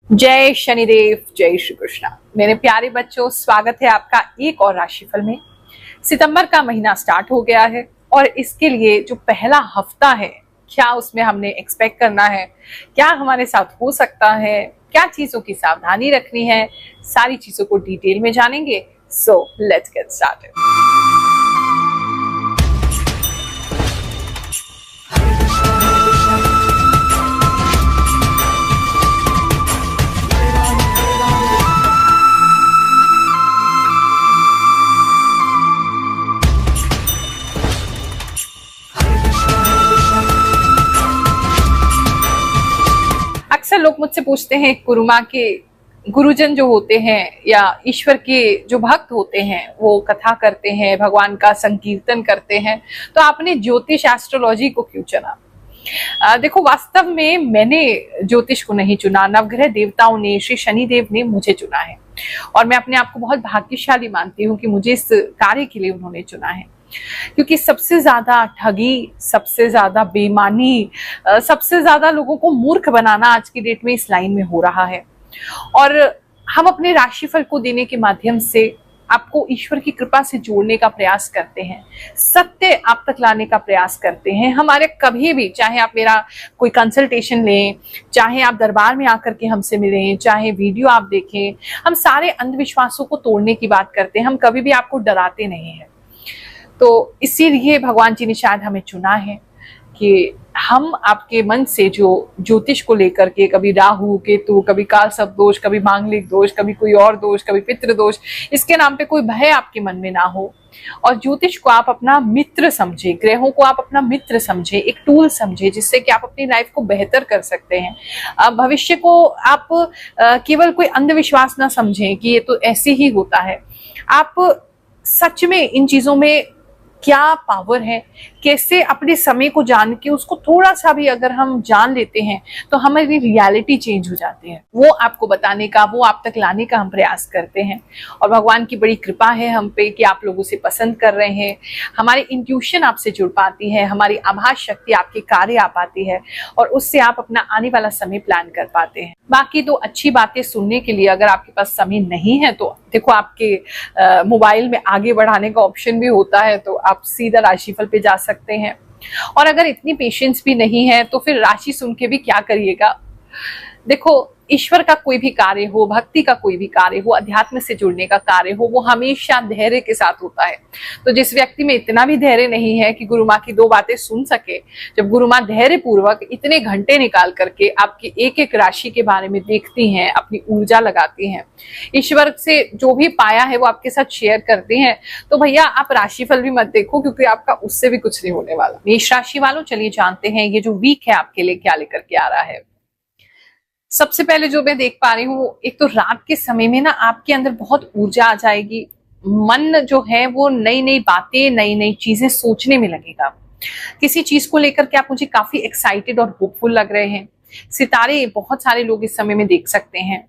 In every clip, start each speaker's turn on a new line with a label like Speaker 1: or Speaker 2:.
Speaker 1: जय शनिदेव, जय श्री कृष्णा। मेरे प्यारे बच्चों, स्वागत है आपका एक और राशिफल में। सितंबर का महीना स्टार्ट हो गया है और इसके लिए जो पहला हफ्ता है, क्या उसमें हमने एक्सपेक्ट करना है, क्या हमारे साथ हो सकता है, क्या चीजों की सावधानी रखनी है, सारी चीजों को डिटेल में जानेंगे। So let's get started. अक्सर लोग मुझसे पूछते हैं, गुरुमाँ के गुरुजन जो होते हैं या ईश्वर के जो भक्त होते हैं वो कथा करते हैं, भगवान का संकीर्तन करते हैं, तो आपने ज्योतिष एस्ट्रोलॉजी को क्यों चुना? देखो, वास्तव में मैंने ज्योतिष को नहीं चुना, नवग्रह देवताओं ने, श्री शनिदेव ने मुझे चुना है और मैं अपने आप को बहुत भाग्यशाली मानती हूँ कि मुझे इस कार्य के लिए उन्होंने चुना है। क्योंकि सबसे ज्यादा ठगी, सबसे ज्यादा बेईमानी, सबसे ज्यादा लोगों को मूर्ख बनाना आज की डेट में इस लाइन में हो रहा है। और हम अपने राशिफल को देने के माध्यम से आपको ईश्वर की कृपा से जोड़ने का प्रयास करते हैं, सत्य आप तक लाने का प्रयास करते हैं। हमारे कभी भी, चाहे आप मेरा कोई कंसल्टेशन लें, चाहे आप दरबार में आकर के हमसे मिलें, चाहे वीडियो आप देखें, हम सारे अंधविश्वासों को तोड़ने की बात करते हैं। हम कभी भी आपको डराते नहीं हैं। तो इसीलिए भगवान जी ने शायद हमें चुना है कि हम आपके मन से जो ज्योतिष को लेकर के, कभी राहु केतु, कभी काल सर्प दोष, कभी मांगलिक दोष, कभी कोई और दोष, कभी पितृ दोष, इसके नाम पे कोई भय आपके मन में ना हो और ज्योतिष को आप अपना मित्र समझे, ग्रहों को आप अपना मित्र समझे, एक टूल समझे जिससे कि आप अपनी लाइफ को बेहतर कर सकते हैं। भविष्य को आप केवल कोई अंधविश्वास ना समझें कि ये तो ऐसे ही होता है। आप सच में इन चीजों में क्या पावर है, कैसे अपने समय को जान के उसको थोड़ा सा भी अगर हम जान लेते हैं तो हमारी रियलिटी चेंज हो जाती है, वो आपको बताने का, वो आप तक लाने का हम प्रयास करते हैं। और भगवान की बड़ी कृपा है हम पे कि आप लोग उसे पसंद कर रहे हैं। हमारी इंट्यूशन आपसे जुड़ पाती है, हमारी आभास शक्ति आपके कार्य आ पाती है और उससे आप अपना आने वाला समय प्लान कर पाते हैं। बाकी तो अच्छी बातें सुनने के लिए अगर आपके पास समय नहीं है तो देखो, आपके मोबाइल में आगे बढ़ाने का ऑप्शन भी होता है, तो आप सीधा राशिफल पे जा सकते हैं। और अगर इतनी पेशेंस भी नहीं है तो फिर राशि सुन के भी क्या करिएगा। देखो, ईश्वर का कोई भी कार्य हो, भक्ति का कोई भी कार्य हो, अध्यात्म से जुड़ने का कार्य हो, वो हमेशा धैर्य के साथ होता है। तो जिस व्यक्ति में इतना भी धैर्य नहीं है कि गुरु माँ की दो बातें सुन सके, जब गुरु माँ धैर्य पूर्वक इतने घंटे निकाल करके आपकी एक एक राशि के बारे में देखती हैं, अपनी ऊर्जा लगाती हैं, ईश्वर से जो भी पाया है वो आपके साथ शेयर करती हैं, तो भैया आप राशिफल भी मत देखो, क्योंकि आपका उससे भी कुछ नहीं होने वाला। मेष राशि वालों, चलिए जानते हैं ये जो वीक है आपके लिए क्या लेकर के आ रहा है। सबसे पहले जो मैं देख पा रही हूँ, एक तो रात के समय में ना आपके अंदर बहुत ऊर्जा आ जाएगी। मन जो है वो नई नई बातें, नई नई चीजें सोचने में लगेगा। किसी चीज को लेकर के आप मुझे काफी एक्साइटेड और होपफुल लग रहे हैं। सितारे बहुत सारे लोग इस समय में देख सकते हैं।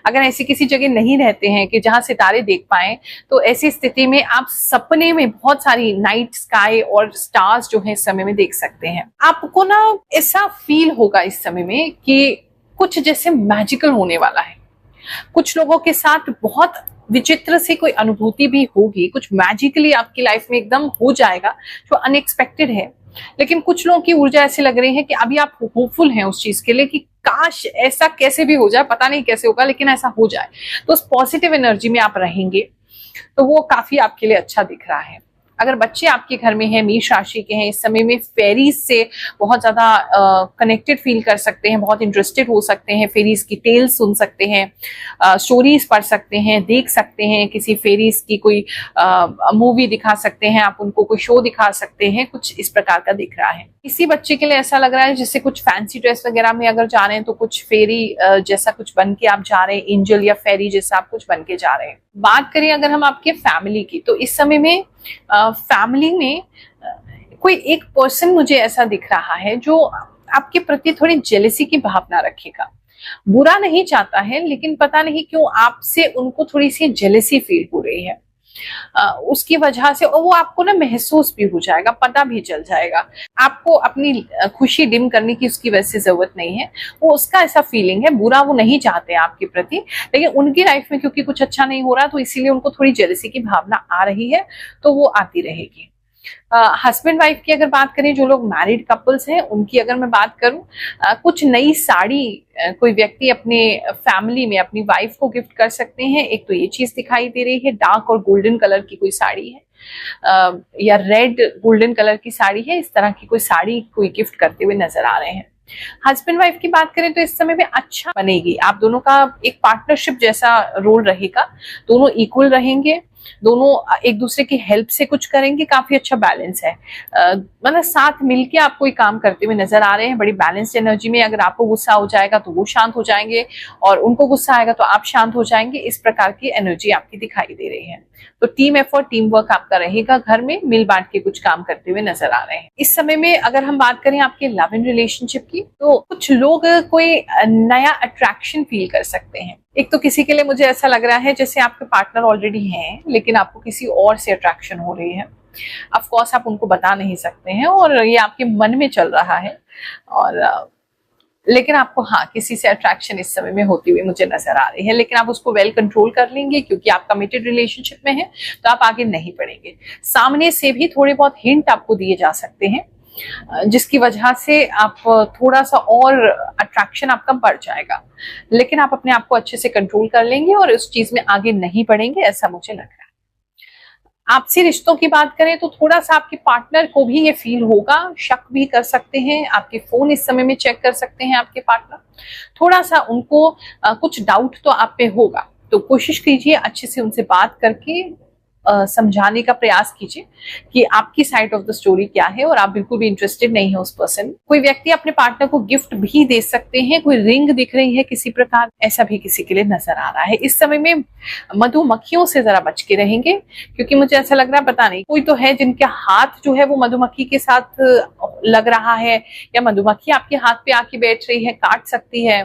Speaker 1: अगर ऐसी किसी जगह नहीं रहते हैं कि जहां सितारे देख पाए, तो ऐसी स्थिति में आप सपने में बहुत सारी नाइट स्काई और स्टार्स जो है इस समय में देख सकते हैं। आपको ना ऐसा फील होगा इस समय में कि कुछ जैसे मैजिकल होने वाला है। कुछ लोगों के साथ बहुत विचित्र से कोई अनुभूति भी होगी, कुछ मैजिकली आपकी लाइफ में एकदम हो जाएगा जो अनएक्सपेक्टेड है। लेकिन कुछ लोगों की ऊर्जा ऐसी लग रही है कि अभी आप होपफुल हैं उस चीज के लिए कि काश ऐसा कैसे भी हो जाए, पता नहीं कैसे होगा लेकिन ऐसा हो जाए। तो उस पॉजिटिव एनर्जी में आप रहेंगे, तो वो काफी आपके लिए अच्छा दिख रहा है। अगर बच्चे आपके घर में हैं, मेष राशि के हैं, इस समय में फेरीज से बहुत ज्यादा कनेक्टेड फील कर सकते हैं, बहुत इंटरेस्टेड हो सकते हैं, फेरीज की टेल्स सुन सकते हैं, स्टोरीज पढ़ सकते हैं, देख सकते हैं, किसी फेरीज की कोई मूवी दिखा सकते हैं, आप उनको कोई शो दिखा सकते हैं, कुछ इस प्रकार का दिख रहा है। किसी बच्चे के लिए ऐसा लग रहा है जैसे कुछ फैंसी ड्रेस वगैरह में अगर जा रहे हैं तो कुछ फेरी जैसा कुछ बन के आप जा रहे हैं, एंजल या फेरी जैसा आप कुछ बन के जा रहे हैं। बात करें अगर हम आपके फैमिली की, तो इस समय में फैमिली में कोई एक पर्सन मुझे ऐसा दिख रहा है जो आपके प्रति थोड़ी जेलसी की भावना रखेगा। बुरा नहीं चाहता है, लेकिन पता नहीं क्यों आपसे उनको थोड़ी सी जेलसी फील हो रही है। उसकी वजह से, और वो आपको ना महसूस भी हो जाएगा, पता भी चल जाएगा। आपको अपनी खुशी डिम करने की उसकी वजह से जरूरत नहीं है। वो उसका ऐसा फीलिंग है, बुरा वो नहीं चाहते हैं आपके प्रति, लेकिन उनकी लाइफ में क्योंकि कुछ अच्छा नहीं हो रहा, तो इसीलिए उनको थोड़ी जेलसी की भावना आ रही है, तो वो आती रहेगी। हस्बैंड वाइफ की अगर बात करें, जो लोग मैरिड कपल्स हैं उनकी अगर मैं बात करूं, कुछ नई साड़ी कोई व्यक्ति अपने फैमिली में अपनी वाइफ को गिफ्ट कर सकते हैं। एक तो ये चीज दिखाई दे रही है, डार्क और गोल्डन कलर की कोई साड़ी है, या रेड गोल्डन कलर की साड़ी है, इस तरह की कोई साड़ी कोई गिफ्ट करते हुए नजर आ रहे हैं। हस्बैंड वाइफ की बात करें तो इस समय में अच्छा बनेगी, आप दोनों का एक पार्टनरशिप जैसा रोल रहेगा, दोनों इक्वल रहेंगे, दोनों एक दूसरे की हेल्प से कुछ करेंगे, काफी अच्छा बैलेंस है। मतलब साथ मिलके आप कोई काम करते हुए नजर आ रहे हैं, बड़ी बैलेंस्ड एनर्जी में। अगर आपको गुस्सा हो जाएगा तो वो शांत हो जाएंगे, और उनको गुस्सा आएगा तो आप शांत हो जाएंगे, इस प्रकार की एनर्जी आपकी दिखाई दे रही है। तो टीम एफर्ट, टीम वर्क आपका रहेगा, घर में मिल बांट के कुछ काम करते हुए नजर आ रहे हैं। इस समय में अगर हम बात करें आपके लव एंड रिलेशनशिप की, तो कुछ लोग कोई नया अट्रैक्शन फील कर सकते हैं। एक तो किसी के लिए मुझे ऐसा लग रहा है जैसे आपके पार्टनर ऑलरेडी हैं, लेकिन आपको किसी और से अट्रैक्शन हो रही है। ऑफ कोर्स आप उनको बता नहीं सकते हैं, और ये आपके मन में चल रहा है, और लेकिन आपको हाँ किसी से अट्रैक्शन इस समय में होती हुई मुझे नजर आ रही है, लेकिन आप उसको वेल कंट्रोल कर लेंगे, क्योंकि आप कमिटेड रिलेशनशिप में हैं, तो आप आगे नहीं बढ़ेंगे। सामने से भी थोड़े बहुत हिंट आपको दिए जा सकते हैं, जिसकी वजह से आप थोड़ा सा और अट्रैक्शन आपका बढ़ जाएगा, लेकिन आप अपने आप को अच्छे से कंट्रोल कर लेंगे और उस चीज में आगे नहीं बढ़ेंगे, ऐसा मुझे लग रहा है। आपसी रिश्तों की बात करें तो थोड़ा सा आपके पार्टनर को भी ये फील होगा, शक भी कर सकते हैं, आपके फोन इस समय में चेक कर सकते हैं आपके पार्टनर, थोड़ा सा उनको कुछ डाउट तो आप पे होगा। तो कोशिश कीजिए अच्छे से उनसे बात करके समझाने का प्रयास कीजिए कि आपकी साइड ऑफ द स्टोरी क्या है, और आप बिल्कुल भी इंटरेस्टेड नहीं है उस पर्सन। कोई व्यक्ति अपने पार्टनर को गिफ्ट भी दे सकते हैं, कोई रिंग दिख रही है किसी प्रकार, ऐसा भी किसी के लिए नजर आ रहा है। इस समय में मधुमक्खियों से जरा बच के रहेंगे, क्योंकि मुझे ऐसा लग रहा है, पता नहीं कोई तो है जिनके हाथ जो है वो मधुमक्खी के साथ लग रहा है, या मधुमक्खी आपके हाथ पे आके बैठ रही है, काट सकती है,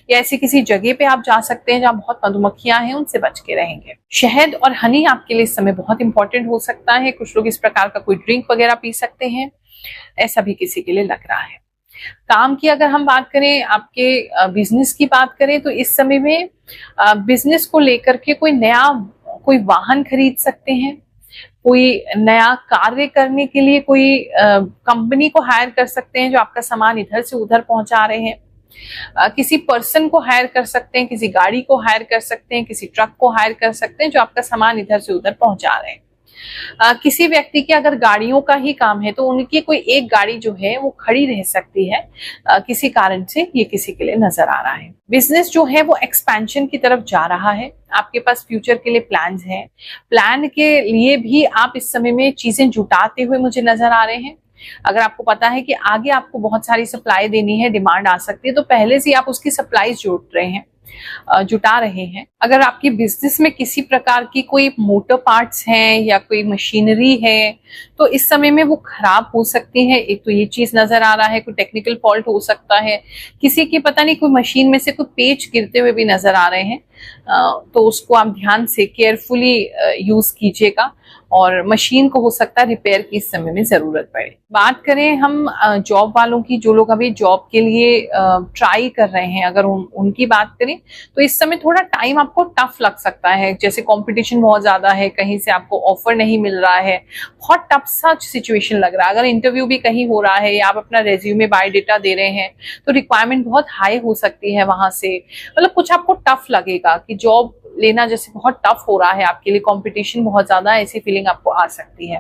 Speaker 1: या ऐसी किसी जगह पे आप जा सकते हैं जहां बहुत मधुमक्खियां हैं, उनसे बच के रहेंगे। शहद और हनी आपके लिए इस समय बहुत इंपॉर्टेंट हो सकता है, कुछ लोग इस प्रकार का कोई ड्रिंक वगैरह पी सकते हैं, ऐसा भी किसी के लिए लग रहा है। काम की अगर हम बात करें, आपके बिजनेस की बात करें, तो इस समय में बिजनेस को लेकर के कोई वाहन खरीद सकते हैं, कोई नया कार्य करने के लिए कोई कंपनी को हायर कर सकते हैं जो आपका सामान इधर से उधर पहुंचा रहे हैं, किसी पर्सन को हायर कर सकते हैं, किसी गाड़ी को हायर कर सकते हैं, किसी ट्रक को हायर कर सकते हैं जो आपका सामान इधर से उधर पहुंचा रहे हैं। किसी व्यक्ति की अगर गाड़ियों का ही काम है तो उनकी कोई एक गाड़ी जो है वो खड़ी रह सकती है किसी कारण से, ये किसी के लिए नजर आ रहा है। बिजनेस जो है वो एक्सपेंशन की तरफ जा रहा है, आपके पास फ्यूचर के लिए प्लान्स हैं, प्लान के लिए भी आप इस समय में चीजें जुटाते हुए मुझे नजर आ रहे हैं। अगर आपको पता है कि आगे आपको बहुत सारी सप्लाई देनी है, डिमांड आ सकती है, तो पहले से आप उसकी सप्लाई जुटा रहे हैं। अगर आपकी बिजनेस में किसी प्रकार की कोई मोटर पार्ट्स हैं या कोई मशीनरी है, तो इस समय में वो खराब हो सकती है। एक तो ये चीज नजर आ रहा है, कोई टेक्निकल फॉल्ट हो सकता है, किसी की पता नहीं कोई मशीन में से कोई पेच गिरते हुए भी नजर आ रहे हैं, तो उसको आप ध्यान से केयरफुली यूज कीजिएगा, और मशीन को हो सकता है रिपेयर की इस समय में जरूरत पड़े। बात करें हम जॉब वालों की, जो लोग अभी जॉब के लिए ट्राई कर रहे हैं, अगर उनकी बात करें तो इस समय थोड़ा टाइम आपको टफ लग सकता है, जैसे कंपटीशन बहुत ज्यादा है, कहीं से आपको ऑफर नहीं मिल रहा है, बहुत टफ सा सिचुएशन लग रहा है। अगर इंटरव्यू भी कहीं हो रहा है या आप अपना रेज्यूमे बायोडेटा दे रहे हैं, तो रिक्वायरमेंट बहुत हाई हो सकती है वहां से, मतलब कुछ आपको टफ लगेगा कि जॉब लेना जैसे बहुत टफ हो रहा है आपके लिए, कंपटीशन बहुत ज्यादा है, ऐसी फीलिंग आपको आ सकती है।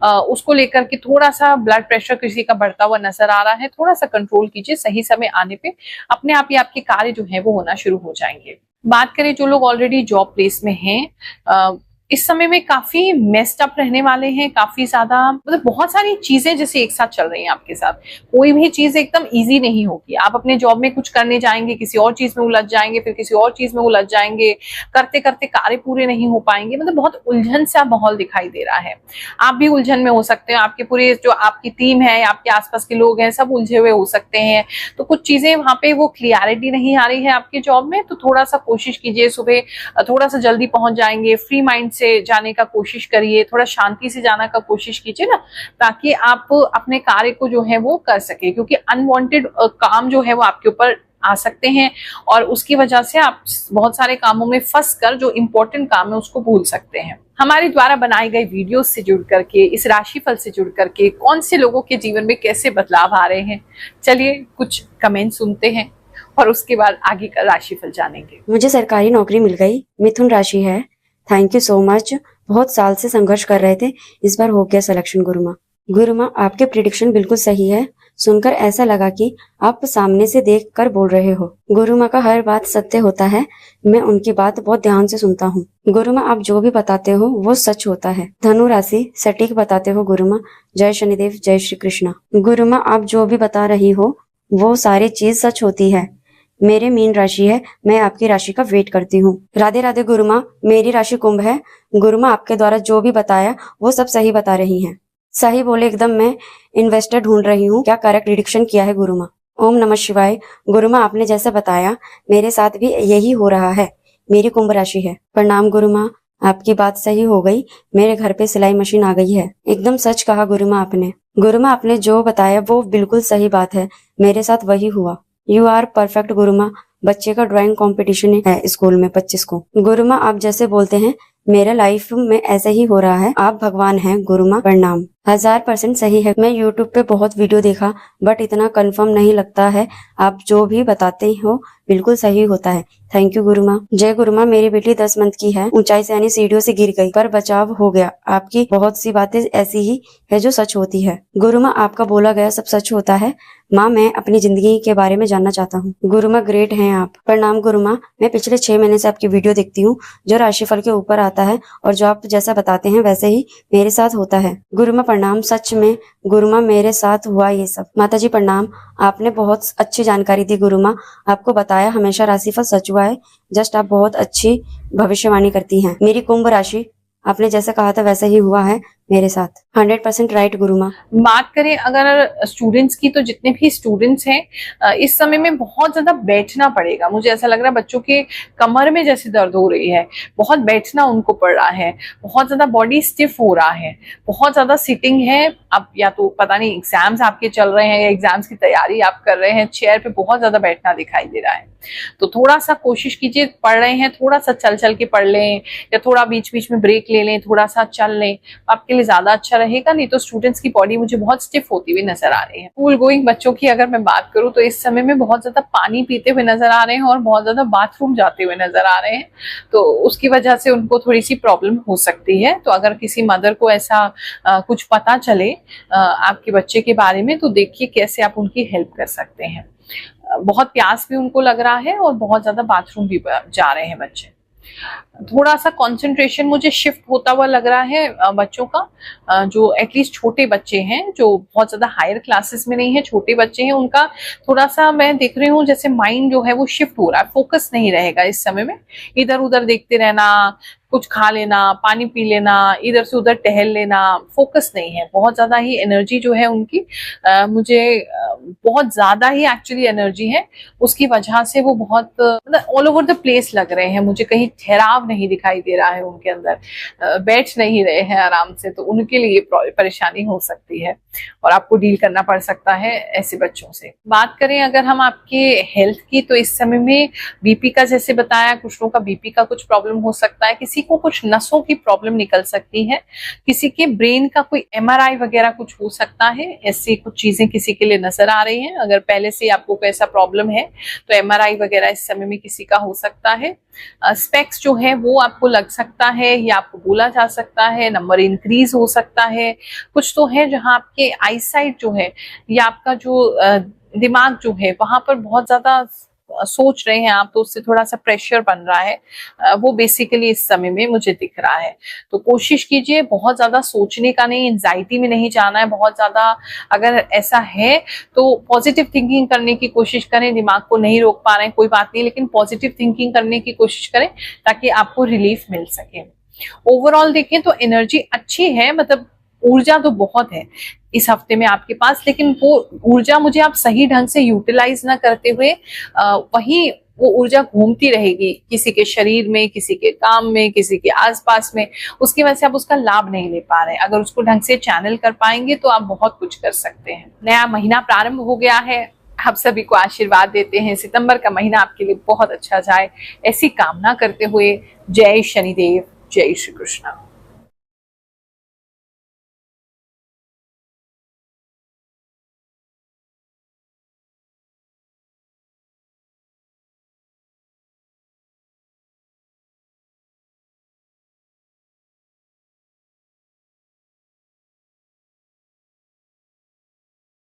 Speaker 1: उसको लेकर के थोड़ा सा ब्लड प्रेशर किसी का बढ़ता हुआ नजर आ रहा है, थोड़ा सा कंट्रोल कीजिए, सही समय आने पे अपने आप ही आपके कार्य जो है वो होना शुरू हो जाएंगे। बात करें जो लोग ऑलरेडी जॉब प्लेस में हैं, इस समय में काफी मेस्ड अप रहने वाले हैं, काफी ज्यादा, मतलब बहुत सारी चीजें जैसे एक साथ चल रही हैं आपके साथ, कोई भी चीज एकदम इजी नहीं होगी। आप अपने जॉब में कुछ करने जाएंगे, किसी और चीज में उलझ जाएंगे, फिर किसी और चीज में उलझ जाएंगे, करते करते कार्य पूरे नहीं हो पाएंगे, मतलब बहुत उलझन सा माहौल दिखाई दे रहा है। आप भी उलझन में हो सकते हैं, आपके पूरे जो आपकी टीम है, आपके आसपास के लोग हैं, सब उलझे हुए हो सकते हैं, तो कुछ चीजें वहां पे वो क्लियरिटी नहीं आ रही है आपके जॉब में, तो थोड़ा सा कोशिश कीजिए, सुबह थोड़ा सा जल्दी पहुंच जाएंगे, फ्री माइंड से जाने का कोशिश करिए, थोड़ा शांति से जाने का कोशिश कीजिए ना, ताकि आप अपने कार्य को जो है वो कर सके, क्योंकि अनवांटेड काम जो है वो आपके ऊपर आ सकते हैं और उसकी वजह से आप बहुत सारे कामों में फंस कर जो इम्पोर्टेंट काम है उसको भूल सकते हैं। हमारे द्वारा बनाई गई वीडियोस से जुड़ करके, इस राशिफल से जुड़ करके कौन से लोगों के जीवन में कैसे बदलाव आ रहे हैं, चलिए कुछ कमेंट सुनते हैं और उसके बाद आगे का राशिफल जानेंगे।
Speaker 2: मुझे सरकारी नौकरी मिल गई, मिथुन राशि है। Thank you so much. बहुत साल से संघर्ष कर रहे थे, इस बार हो गया सिलेक्शन। गुरु माँ, गुरु माँ आपके प्रिडिक्शन बिल्कुल सही है। सुनकर ऐसा लगा कि आप सामने से देख कर बोल रहे हो। गुरु माँ का हर बात सत्य होता है, मैं उनकी बात बहुत ध्यान से सुनता हूँ। गुरु माँ आप जो भी बताते हो वो सच होता है। धनु राशि सटीक बताते हो गुरु माँ। जय शनिदेव, जय श्री कृष्णा। गुरु माँ आप जो भी बता रही हो वो सारी चीज सच होती है। मेरे मीन राशि है, मैं आपकी राशि का वेट करती हूँ। राधे राधे गुरु माँ, मेरी राशि कुंभ है। गुरु माँ आपके द्वारा जो भी बताया वो सब सही बता रही हैं। सही बोले एकदम। मैं इन्वेस्टर ढूंढ रही हूँ, क्या करेक्ट प्रिडिक्शन किया है गुरु माँ? ओम नमः शिवाय। गुरु माँ आपने जैसा बताया मेरे साथ भी यही हो रहा है। मेरी कुंभ राशि है। प्रणाम गुरु माँ, आपकी बात सही हो गई, मेरे घर पे सिलाई मशीन आ गई है। एकदम सच कहा गुरु माँ आपने। गुरु माँ आपने जो बताया वो बिल्कुल सही बात है, मेरे साथ वही हुआ। यू आर परफेक्ट गुरु माँ। बच्चे का ड्राइंग कंपटीशन है स्कूल में 25 को। गुरु माँ आप जैसे बोलते हैं मेरा लाइफ में ऐसा ही हो रहा है। आप भगवान हैं गुरु माँ, प्रणाम। 1000% सही है। मैं यूट्यूब पे बहुत वीडियो देखा बट इतना कंफर्म नहीं लगता है। आप जो भी बताते हो बिल्कुल सही होता है। थैंक यू गुरु माँ। जय गुरु माँ, मेरी बेटी 10 मंथ की है, ऊंचाई से यानी सीढ़ियों से गिर गई पर बचाव हो गया। आपकी बहुत सी बातें ऐसी ही है जो सच होती है। गुरु माँ आपका बोला गया सब सच होता है। माँ मैं अपनी जिंदगी के बारे में जानना चाहता हूँ। गुरु माँ ग्रेट हैं आप। प्रणाम गुरु माँ, मैं पिछले 6 महीने से आपकी वीडियो देखती हूँ। जो राशिफल के ऊपर आता है और जो आप जैसा बताते हैं वैसे ही मेरे साथ होता है। गुरु माँ प्रणाम। सच में गुरु माँ मेरे साथ हुआ ये सब। माता जी प्रणाम, आपने बहुत अच्छी जानकारी दी गुरु माँ। आपको बताया हमेशा राशिफल सच हुआ है। जस्ट आप बहुत अच्छी भविष्यवाणी करती हैं। मेरी कुंभ राशि, आपने जैसा कहा था वैसा ही हुआ है मेरे साथ। 100% राइट गुरु माँ।
Speaker 1: बात करें अगर स्टूडेंट्स की, तो जितने भी स्टूडेंट्स हैं इस समय में बहुत ज्यादा बैठना पड़ेगा। मुझे ऐसा लग रहा है बच्चों के कमर में जैसे दर्द हो रही है, बहुत बैठना उनको पड़ रहा है, बहुत ज्यादा बॉडी स्टिफ हो रहा है, बहुत ज्यादा सिटिंग है। अब या तो पता नहीं एग्जाम्स आपके चल रहे हैं या एग्जाम्स की तैयारी आप कर रहे हैं, चेयर पे बहुत ज्यादा बैठना दिखाई दे रहा है। तो थोड़ा सा कोशिश कीजिए, पढ़ रहे हैं थोड़ा सा चल चल के पढ़ लें या थोड़ा बीच बीच में ब्रेक ले लें, थोड़ा सा चल लें, आपके लिए ज्यादा अच्छा रहेगा। नहीं तो स्टूडेंट्स की बॉडी मुझे बहुत स्टिफ होती हुई नजर आ रही है। स्कूल गोइंग बच्चों की अगर मैं बात करूं तो इस समय में बहुत ज्यादा पानी पीते हुए नजर आ रहे हैं और बहुत ज्यादा बाथरूम जाते हुए नजर आ रहे हैं, तो उसकी वजह से उनको थोड़ी सी प्रॉब्लम हो सकती है। तो अगर किसी मदर को ऐसा कुछ पता चले आपके बच्चे के बारे में, तो देखिए कैसे आप उनकी हेल्प कर सकते हैं। बहुत प्यास भी उनको लग रहा है और बहुत ज्यादा बाथरूम भी जा रहे हैं बच्चे। थोड़ा सा कंसंट्रेशन मुझे शिफ्ट होता हुआ लग रहा है बच्चों का। जो एटलीस्ट छोटे बच्चे हैं, जो बहुत ज्यादा हायर क्लासेस में नहीं है, छोटे बच्चे हैं, उनका थोड़ा सा मैं देख रही हूँ जैसे माइंड जो है वो शिफ्ट हो रहा है। फोकस नहीं रहेगा इस समय में, इधर उधर देखते रहना, कुछ खा लेना, पानी पी लेना, इधर से उधर टहल लेना, फोकस नहीं है। बहुत ज्यादा ही एनर्जी जो है उनकी मुझे बहुत ज्यादा ही एक्चुअली एनर्जी है, उसकी वजह से वो बहुत मतलब ऑल ओवर द प्लेस लग रहे हैं। मुझे कहीं ठहराव नहीं दिखाई दे रहा है उनके अंदर, बैठ नहीं रहे हैं आराम से, तो उनके लिए परेशानी हो सकती है और आपको डील करना पड़ सकता है ऐसे बच्चों से। बात करें अगर हम आपके हेल्थ की, तो इस समय में बीपी का जैसे बताया, कुछ लोगों का बीपी का कुछ प्रॉब्लम हो सकता है, किसी को कुछ नसों की प्रॉब्लम निकल सकती है, किसी के ब्रेन का कोई एमआरआई वगैरह कुछ हो सकता है। ऐसी कुछ चीजें किसी के लिए नजर आ रही हैं। अगर पहले से आपको कोई ऐसा प्रॉब्लम है तो एमआरआई वगैरह इस समय में किसी का हो सकता है। स्पेक्स जो है वो आपको लग सकता है या आपको बोला जा सकता है, नंबर इंक्रीज हो सकता है। कुछ तो है जहां आपके आई साइट जो है या आपका जो दिमाग जो है वहां पर बहुत ज्यादा सोच रहे हैं आप, तो उससे थोड़ा सा प्रेशर बन रहा है, वो बेसिकली इस समय में मुझे दिख रहा है। तो कोशिश कीजिए बहुत ज्यादा सोचने का नहीं, एंजाइटी में नहीं जाना है बहुत ज्यादा। अगर ऐसा है तो पॉजिटिव थिंकिंग करने की कोशिश करें। दिमाग को नहीं रोक पा रहे हैं कोई बात नहीं, लेकिन पॉजिटिव थिंकिंग करने की कोशिश करें ताकि आपको रिलीफ मिल सके। ओवरऑल देखें तो एनर्जी अच्छी है, मतलब ऊर्जा तो बहुत है इस हफ्ते में आपके पास, लेकिन वो ऊर्जा मुझे आप सही ढंग से यूटिलाइज ना करते हुए वही वो ऊर्जा घूमती रहेगी किसी के शरीर में, किसी के काम में, किसी के आसपास में, उसकी वजह से आप उसका लाभ नहीं ले पा रहे। अगर उसको ढंग से चैनल कर पाएंगे तो आप बहुत कुछ कर सकते हैं। नया महीना प्रारंभ हो गया है, आप सभी को आशीर्वाद देते हैं सितंबर का महीना आपके लिए बहुत अच्छा जाए, ऐसी कामना करते हुए जय शनिदेव, जय श्री कृष्ण।